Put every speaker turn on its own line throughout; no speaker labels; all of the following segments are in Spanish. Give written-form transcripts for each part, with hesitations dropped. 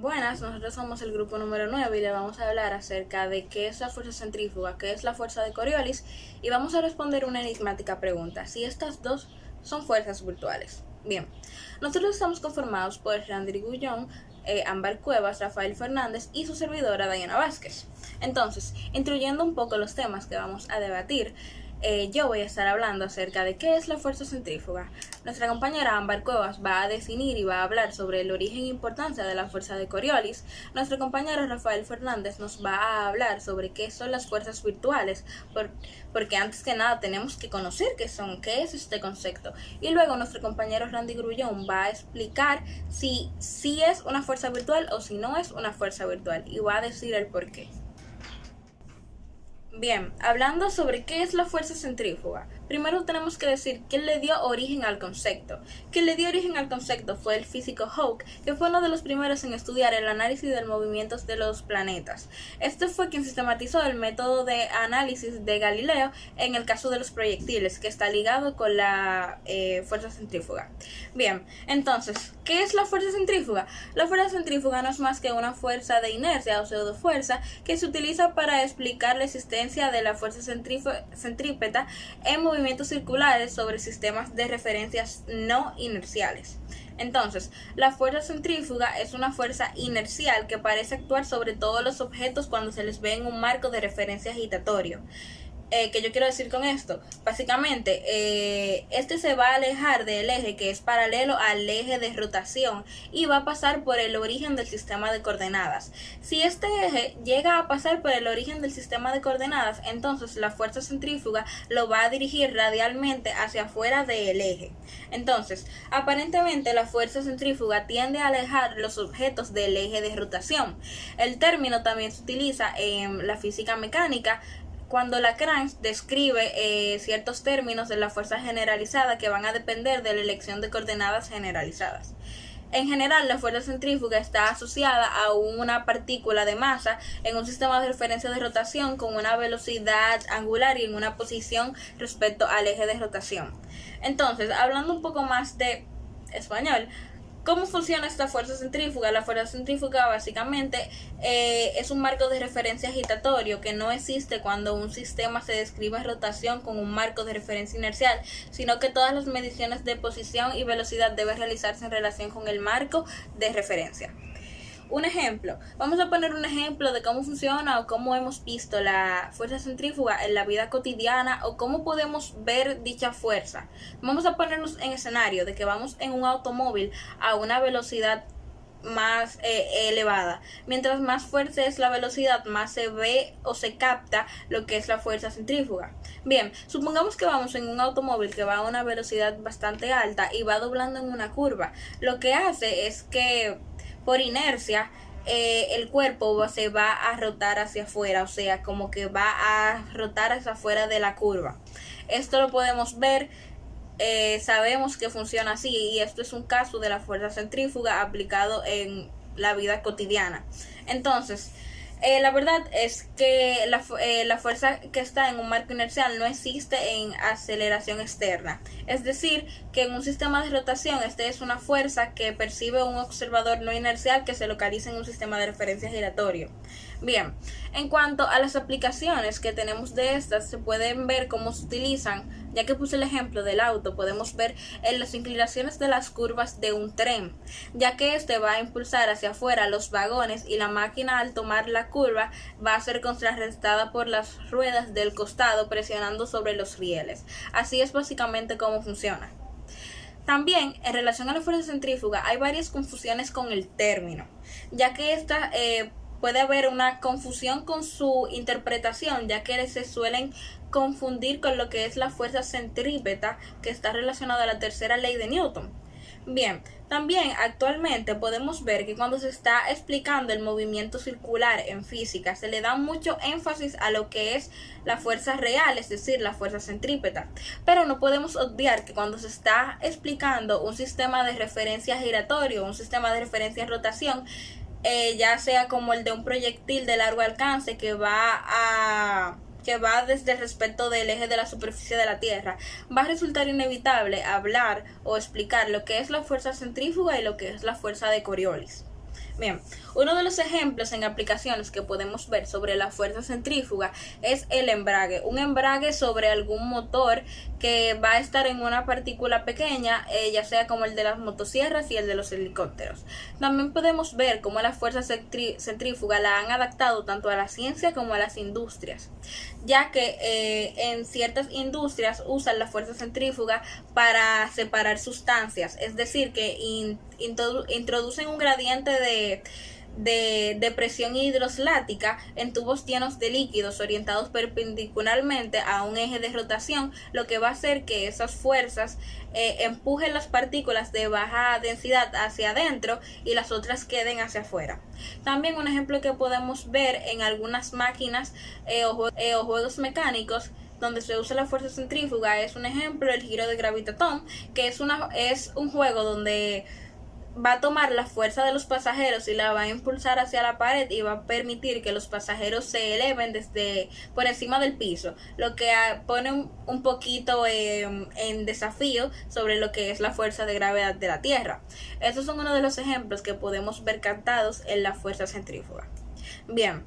Buenas, nosotros somos el grupo número 9 y le vamos a hablar acerca de qué es la fuerza centrífuga, qué es la fuerza de Coriolis y vamos a responder una enigmática pregunta, si estas dos son fuerzas virtuales. Bien, nosotros estamos conformados por Randy Gullón, Ámbar Cuevas, Rafael Fernández y su servidora Diana Vázquez. Entonces, instruyendo un poco los temas que vamos a debatir, yo voy a estar hablando acerca de qué es la fuerza centrífuga. Nuestra compañera Ámbar Cuevas va a definir y va a hablar sobre el origen e importancia de la fuerza de Coriolis. Nuestro compañero Rafael Fernández nos va a hablar sobre qué son las fuerzas virtuales, porque antes que nada tenemos que conocer qué es este concepto. Y luego nuestro compañero Randy Grullón va a explicar si es una fuerza virtual o si no es una fuerza virtual y va a decir el porqué. Bien, hablando sobre qué es la fuerza centrífuga, primero tenemos que decir quién le dio origen al concepto. Quien le dio origen al concepto fue el físico Hawke, que fue uno de los primeros en estudiar el análisis del movimiento de los planetas. Este fue quien sistematizó el método de análisis de Galileo en el caso de los proyectiles, que está ligado con la fuerza centrífuga. Bien, entonces, ¿qué es la fuerza centrífuga? La fuerza centrífuga no es más que una fuerza de inercia o pseudofuerza que se utiliza para explicar la existencia de la fuerza centrípeta en movimientos circulares sobre sistemas de referencias no inerciales. Entonces, la fuerza centrífuga es una fuerza inercial que parece actuar sobre todos los objetos cuando se les ve en un marco de referencia agitatorio. ¿Qué yo quiero decir con esto? Básicamente, este se va a alejar del eje que es paralelo al eje de rotación y va a pasar por el origen del sistema de coordenadas. Si este eje llega a pasar por el origen del sistema de coordenadas, entonces la fuerza centrífuga lo va a dirigir radialmente hacia afuera del eje. Entonces, aparentemente la fuerza centrífuga tiende a alejar los objetos del eje de rotación. El término también se utiliza en la física mecánica cuando Lagrange describe ciertos términos de la fuerza generalizada que van a depender de la elección de coordenadas generalizadas. En general, la fuerza centrífuga está asociada a una partícula de masa en un sistema de referencia de rotación con una velocidad angular y en una posición respecto al eje de rotación. Entonces, hablando un poco más de español, ¿cómo funciona esta fuerza centrífuga? La fuerza centrífuga básicamente es un marco de referencia agitatorio que no existe cuando un sistema se describe en rotación con un marco de referencia inercial, sino que todas las mediciones de posición y velocidad deben realizarse en relación con el marco de referencia. Un ejemplo, vamos a poner un ejemplo de cómo funciona o cómo hemos visto la fuerza centrífuga en la vida cotidiana o cómo podemos ver dicha fuerza. Vamos a ponernos en escenario de que vamos en un automóvil a una velocidad más elevada. Mientras más fuerte es la velocidad, más se ve o se capta lo que es la fuerza centrífuga. Bien, supongamos que vamos en un automóvil que va a una velocidad bastante alta y va doblando en una curva. Lo que hace es que por inercia el cuerpo se va a rotar hacia afuera, o sea, como que va a rotar hacia afuera de la curva. Esto lo podemos ver, sabemos que funciona así y esto es un caso de la fuerza centrífuga aplicado en la vida cotidiana. Entonces, la verdad es que la fuerza que está en un marco inercial no existe en aceleración externa. Es decir, que en un sistema de rotación esta es una fuerza que percibe un observador no inercial que se localiza en un sistema de referencia giratorio. Bien, en cuanto a las aplicaciones que tenemos de estas, se pueden ver cómo se utilizan. Ya que puse el ejemplo del auto, podemos ver en las inclinaciones de las curvas de un tren, ya que este va a impulsar hacia afuera los vagones y la máquina al tomar la curva va a ser contrarrestada por las ruedas del costado presionando sobre los rieles. Así es básicamente cómo funciona. También, en relación a la fuerza centrífuga, hay varias confusiones con el término, ya que esta puede haber una confusión con su interpretación, ya que se suelen confundir con lo que es la fuerza centrípeta, que está relacionada a la tercera ley de Newton. Bien, también actualmente podemos ver que cuando se está explicando el movimiento circular en física se le da mucho énfasis a lo que es la fuerza real, es decir, la fuerza centrípeta. Pero no podemos obviar que cuando se está explicando un sistema de referencia giratorio, un sistema de referencia en rotación, ya sea como el de un proyectil de largo alcance que va desde respecto del eje de la superficie de la Tierra, va a resultar inevitable hablar o explicar lo que es la fuerza centrífuga y lo que es la fuerza de Coriolis. Bien, uno de los ejemplos en aplicaciones que podemos ver sobre la fuerza centrífuga es el embrague. Un embrague sobre algún motor que va a estar en una partícula pequeña, ya sea como el de las motosierras y el de los helicópteros. También podemos ver cómo la fuerza centrífuga la han adaptado tanto a la ciencia como a las industrias, ya que en ciertas industrias usan la fuerza centrífuga para separar sustancias, es decir, que introducen un gradiente de presión hidrostática en tubos llenos de líquidos orientados perpendicularmente a un eje de rotación, lo que va a hacer que esas fuerzas empujen las partículas de baja densidad hacia adentro y las otras queden hacia afuera. También un ejemplo que podemos ver en algunas máquinas o juegos mecánicos donde se usa la fuerza centrífuga es un ejemplo el giro de gravitatón, que es un juego donde va a tomar la fuerza de los pasajeros y la va a impulsar hacia la pared y va a permitir que los pasajeros se eleven desde por encima del piso, lo que pone un poquito en desafío sobre lo que es la fuerza de gravedad de la Tierra. Estos son uno de los ejemplos que podemos ver captados en la fuerza centrífuga. Bien,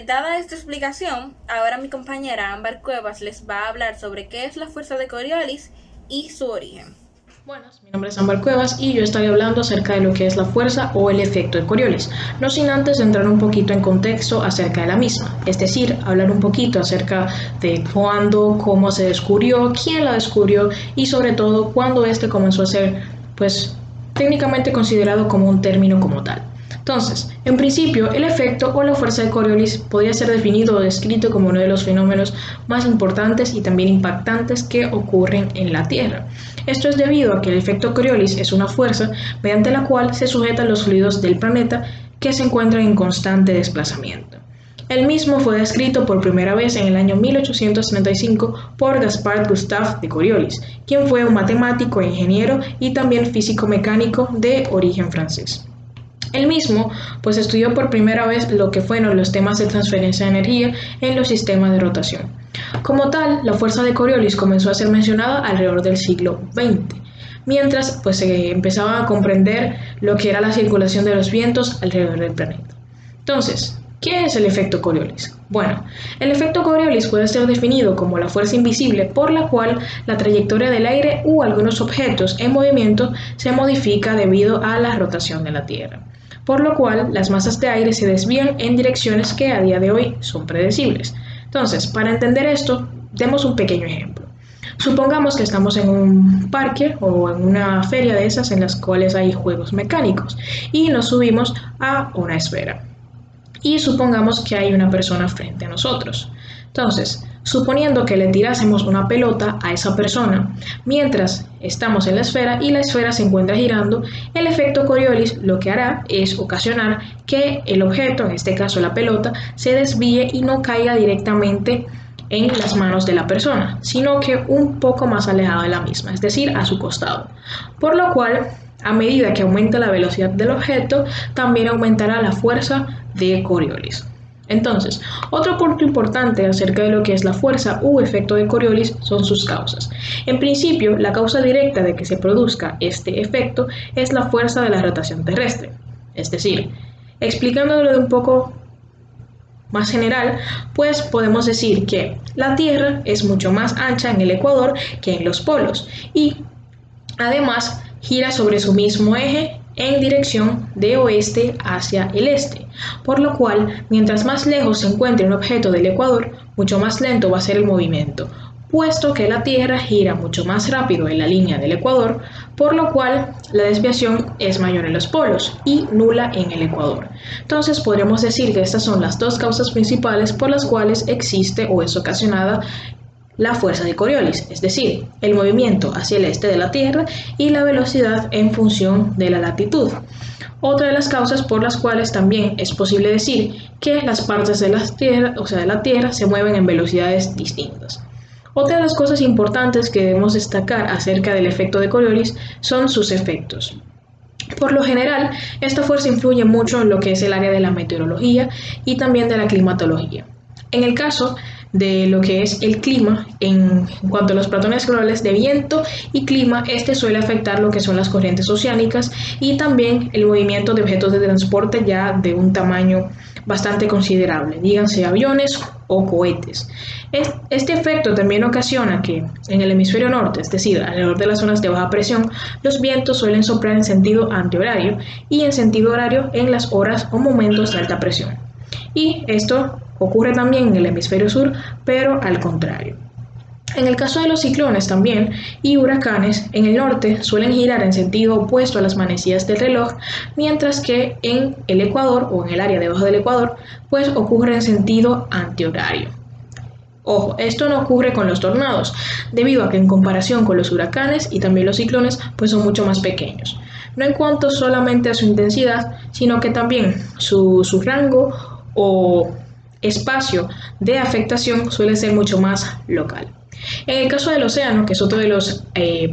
dada esta explicación, ahora mi compañera Ámbar Cuevas les va a hablar sobre qué es la fuerza de Coriolis y su origen.
Buenas, mi nombre es Ámbar Cuevas y yo estaré hablando acerca de lo que es la fuerza o el efecto de Coriolis, no sin antes entrar un poquito en contexto acerca de la misma, es decir, hablar un poquito acerca de cuándo, cómo se descubrió, quién la descubrió y sobre todo cuándo este comenzó a ser, pues, técnicamente considerado como un término como tal. Entonces, en principio, el efecto o la fuerza de Coriolis podría ser definido o descrito como uno de los fenómenos más importantes y también impactantes que ocurren en la Tierra. Esto es debido a que el efecto Coriolis es una fuerza mediante la cual se sujetan los fluidos del planeta que se encuentran en constante desplazamiento. El mismo fue descrito por primera vez en el año 1835 por Gaspard Gustave de Coriolis, quien fue un matemático e ingeniero y también físico mecánico de origen francés. Él mismo, pues estudió por primera vez lo que fueron los temas de transferencia de energía en los sistemas de rotación. Como tal, la fuerza de Coriolis comenzó a ser mencionada alrededor del siglo XX, mientras pues se empezaba a comprender lo que era la circulación de los vientos alrededor del planeta. Entonces, ¿qué es el efecto Coriolis? Bueno, el efecto Coriolis puede ser definido como la fuerza invisible por la cual la trayectoria del aire u algunos objetos en movimiento se modifica debido a la rotación de la Tierra, por lo cual las masas de aire se desvían en direcciones que a día de hoy son predecibles. Entonces, para entender esto, demos un pequeño ejemplo. Supongamos que estamos en un parque o en una feria de esas en las cuales hay juegos mecánicos y nos subimos a una esfera. Y supongamos que hay una persona frente a nosotros. Entonces, suponiendo que le tirásemos una pelota a esa persona mientras estamos en la esfera y la esfera se encuentra girando, el efecto Coriolis lo que hará es ocasionar que el objeto, en este caso la pelota, se desvíe y no caiga directamente en las manos de la persona, sino que un poco más alejado de la misma, es decir, a su costado. Por lo cual, a medida que aumenta la velocidad del objeto, también aumentará la fuerza de Coriolis. Entonces, otro punto importante acerca de lo que es la fuerza u efecto de Coriolis son sus causas. En principio, la causa directa de que se produzca este efecto es la fuerza de la rotación terrestre. Es decir, explicándolo de un poco más general, pues podemos decir que la Tierra es mucho más ancha en el ecuador que en los polos y además gira sobre su mismo eje en dirección de oeste hacia el este, por lo cual, mientras más lejos se encuentre un objeto del ecuador, mucho más lento va a ser el movimiento, puesto que la Tierra gira mucho más rápido en la línea del ecuador, por lo cual la desviación es mayor en los polos y nula en el ecuador. Entonces podremos decir que estas son las dos causas principales por las cuales existe o es ocasionada la fuerza de Coriolis, es decir, el movimiento hacia el este de la Tierra y la velocidad en función de la latitud. Otra de las causas por las cuales también es posible decir que las partes de la Tierra se mueven en velocidades distintas. Otra de las cosas importantes que debemos destacar acerca del efecto de Coriolis son sus efectos. Por lo general, esta fuerza influye mucho en lo que es el área de la meteorología y también de la climatología. En el caso de lo que es el clima. En cuanto a los patrones globales de viento y clima, este suele afectar lo que son las corrientes oceánicas y también el movimiento de objetos de transporte ya de un tamaño bastante considerable, díganse aviones o cohetes. Este efecto también ocasiona que en el hemisferio norte, es decir, alrededor de las zonas de baja presión, los vientos suelen soplar en sentido antihorario y en sentido horario en las horas o momentos de alta presión. Y esto ocurre también en el hemisferio sur, pero al contrario. En el caso de los ciclones también y huracanes, en el norte suelen girar en sentido opuesto a las manecillas del reloj, mientras que en el Ecuador o en el área debajo del Ecuador, pues ocurre en sentido antihorario. Ojo, esto no ocurre con los tornados, debido a que en comparación con los huracanes y también los ciclones, pues son mucho más pequeños. No en cuanto solamente a su intensidad, sino que también su rango o espacio de afectación suele ser mucho más local. En el caso del océano, que es otro de los,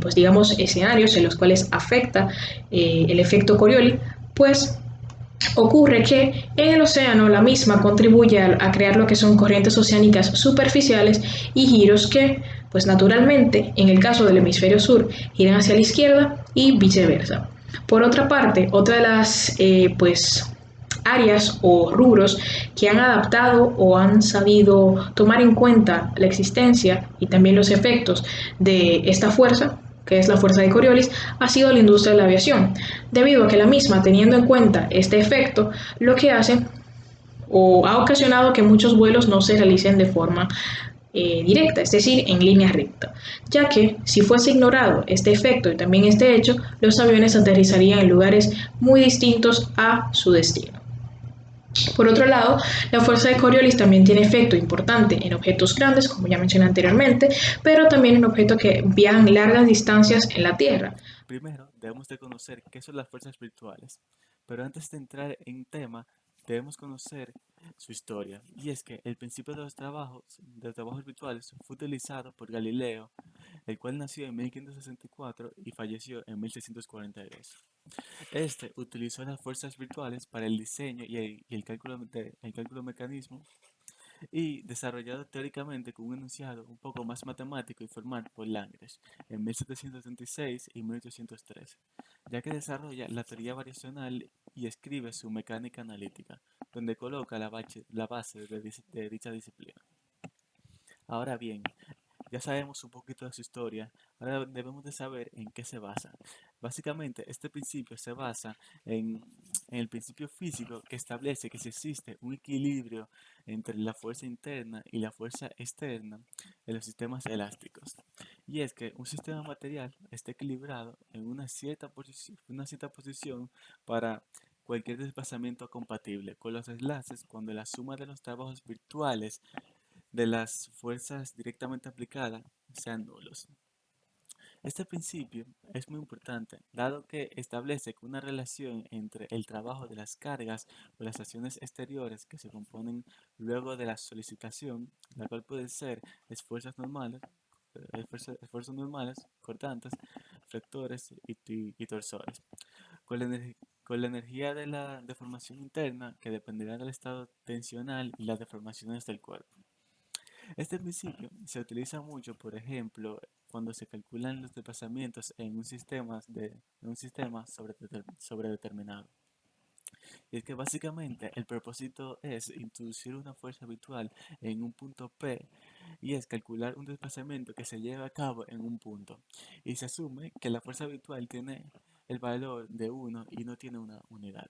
pues digamos, escenarios en los cuales afecta el efecto Coriolis, pues ocurre que en el océano la misma contribuye a crear lo que son corrientes oceánicas superficiales y giros que, pues naturalmente, en el caso del hemisferio sur, giran hacia la izquierda y viceversa. Por otra parte, otra de las pues áreas o rubros que han adaptado o han sabido tomar en cuenta la existencia y también los efectos de esta fuerza, que es la fuerza de Coriolis, ha sido la industria de la aviación, debido a que la misma, teniendo en cuenta este efecto, lo que hace o ha ocasionado que muchos vuelos no se realicen de forma directa, es decir, en línea recta, ya que si fuese ignorado este efecto y también este hecho, los aviones aterrizarían en lugares muy distintos a su destino. Por otro lado, la fuerza de Coriolis también tiene efecto importante en objetos grandes, como ya mencioné anteriormente, pero también en objetos que viajan largas distancias en la Tierra.
Primero, debemos de conocer qué son las fuerzas virtuales, pero antes de entrar en tema, debemos conocer su historia. Y es que el principio de los trabajos virtuales fue utilizado por Galileo, el cual nació en 1564 y falleció en 1642. Este utilizó las fuerzas virtuales para el diseño y el cálculo mecanismo y desarrollado teóricamente con un enunciado un poco más matemático y formal por Lagrange en 1736 y 1813, ya que desarrolla la teoría variacional y escribe su mecánica analítica, donde coloca la base de dicha disciplina. Ahora bien, ya sabemos un poquito de su historia, ahora debemos de saber en qué se basa. Básicamente, este principio se basa en el principio físico que establece que si existe un equilibrio entre la fuerza interna y la fuerza externa en los sistemas elásticos. Y es que un sistema material está equilibrado en una cierta posición para cualquier desplazamiento compatible con los enlaces cuando la suma de los trabajos virtuales de las fuerzas directamente aplicadas sean nulos. Este principio es muy importante, dado que establece que una relación entre el trabajo de las cargas o las acciones exteriores que se componen luego de la solicitación, la cual puede ser esfuerzos normales, cortantes, flexores y torsores, con la energía de la deformación interna que dependerá del estado tensional y las deformaciones del cuerpo. Este principio se utiliza mucho, por ejemplo, cuando se calculan los desplazamientos en un sistema sobredeterminado. Y es que básicamente el propósito es introducir una fuerza virtual en un punto P y es calcular un desplazamiento que se lleva a cabo en un punto. Y se asume que la fuerza virtual tiene el valor de 1 y no tiene una unidad.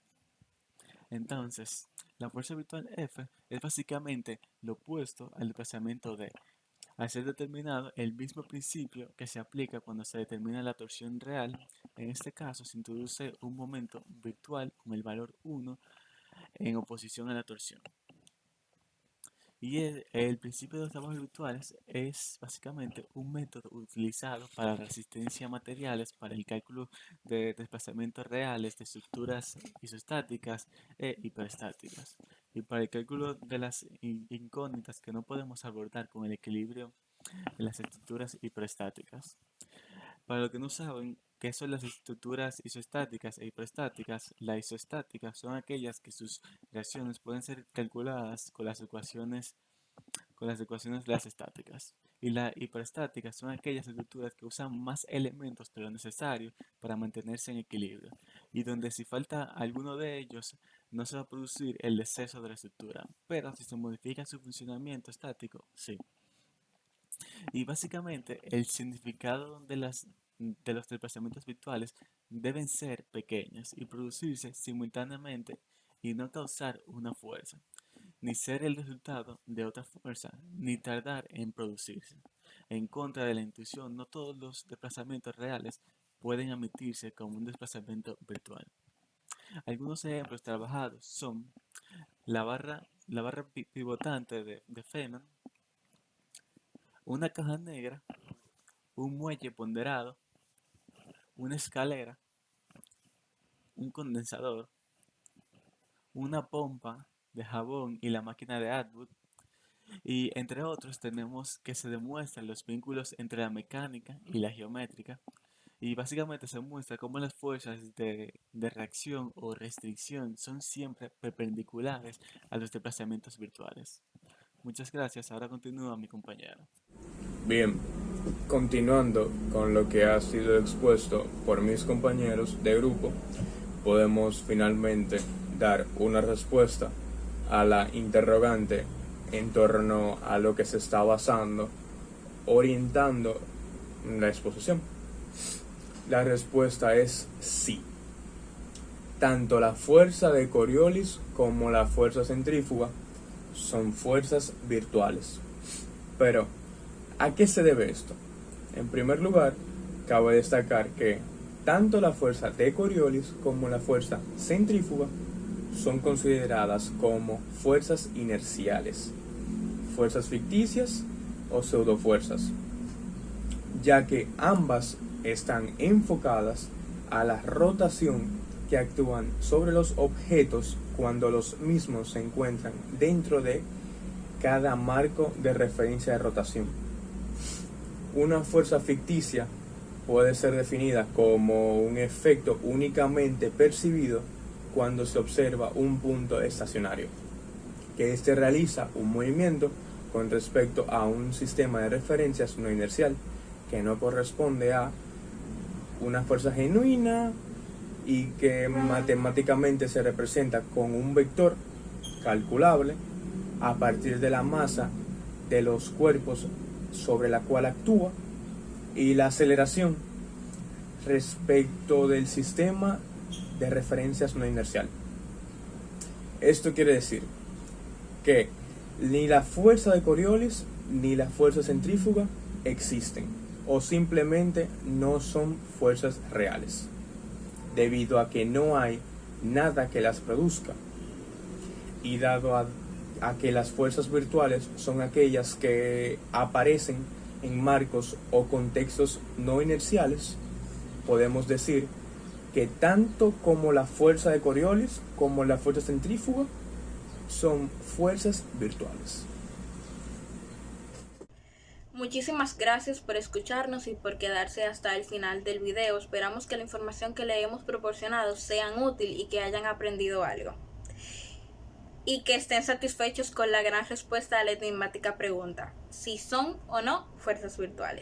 Entonces, la fuerza virtual F es básicamente lo opuesto al desplazamiento D. Al ser determinado el mismo principio que se aplica cuando se determina la torsión real, en este caso se introduce un momento virtual con el valor 1 en oposición a la torsión. Y el principio de los trabajos virtuales es básicamente un método utilizado para resistencia a materiales, para el cálculo de desplazamientos reales de estructuras isostáticas e hiperestáticas, y para el cálculo de las incógnitas que no podemos abordar con el equilibrio de las estructuras hiperestáticas. Para los que no saben qué son las estructuras isostáticas e hiperestáticas, las isostáticas son aquellas que sus reacciones pueden ser calculadas con con las ecuaciones de las estáticas. Y las hiperestáticas son aquellas estructuras que usan más elementos de lo necesario para mantenerse en equilibrio, y donde si falta alguno de ellos no se va a producir el deceso de la estructura, pero si se modifica su funcionamiento estático, sí. Y básicamente el significado de los desplazamientos virtuales deben ser pequeños y producirse simultáneamente y no causar una fuerza, ni ser el resultado de otra fuerza, ni tardar en producirse. En contra de la intuición, no todos los desplazamientos reales pueden admitirse como un desplazamiento virtual. Algunos ejemplos trabajados son la barra pivotante de Feynman, una caja negra, un muelle ponderado, una escalera, un condensador, una pompa de jabón y la máquina de Atwood. Y entre otros tenemos que se demuestran los vínculos entre la mecánica y la geométrica. Y básicamente se muestra cómo las fuerzas de reacción o restricción son siempre perpendiculares a los desplazamientos virtuales. Muchas gracias. Ahora continúa mi compañero.
Bien, continuando con lo que ha sido expuesto por mis compañeros de grupo, podemos finalmente dar una respuesta a la interrogante en torno a lo que se está basando, orientando la exposición. La respuesta es sí. Tanto la fuerza de Coriolis como la fuerza centrífuga son fuerzas virtuales. Pero, ¿a qué se debe esto? En primer lugar, cabe destacar que tanto la fuerza de Coriolis como la fuerza centrífuga son consideradas como fuerzas inerciales, fuerzas ficticias o pseudofuerzas, ya que ambas están enfocadas a la rotación que actúan sobre los objetos cuando los mismos se encuentran dentro de cada marco de referencia de rotación. Una fuerza ficticia puede ser definida como un efecto únicamente percibido cuando se observa un punto estacionario, que éste realiza un movimiento con respecto a un sistema de referencias no inercial que no corresponde a una fuerza genuina y que matemáticamente se representa con un vector calculable a partir de la masa de los cuerpos sobre la cual actúa y la aceleración respecto del sistema de referencias no inercial. Esto quiere decir que ni la fuerza de Coriolis ni la fuerza centrífuga existen o simplemente no son fuerzas reales, debido a que no hay nada que las produzca, y dado a que las fuerzas virtuales son aquellas que aparecen en marcos o contextos no inerciales, podemos decir que tanto como la fuerza de Coriolis como la fuerza centrífuga son fuerzas virtuales.
Muchísimas gracias por escucharnos y por quedarse hasta el final del video. Esperamos que la información que le hemos proporcionado sean útil y que hayan aprendido algo. Y que estén satisfechos con la gran respuesta a la enigmática pregunta: si son o no fuerzas virtuales.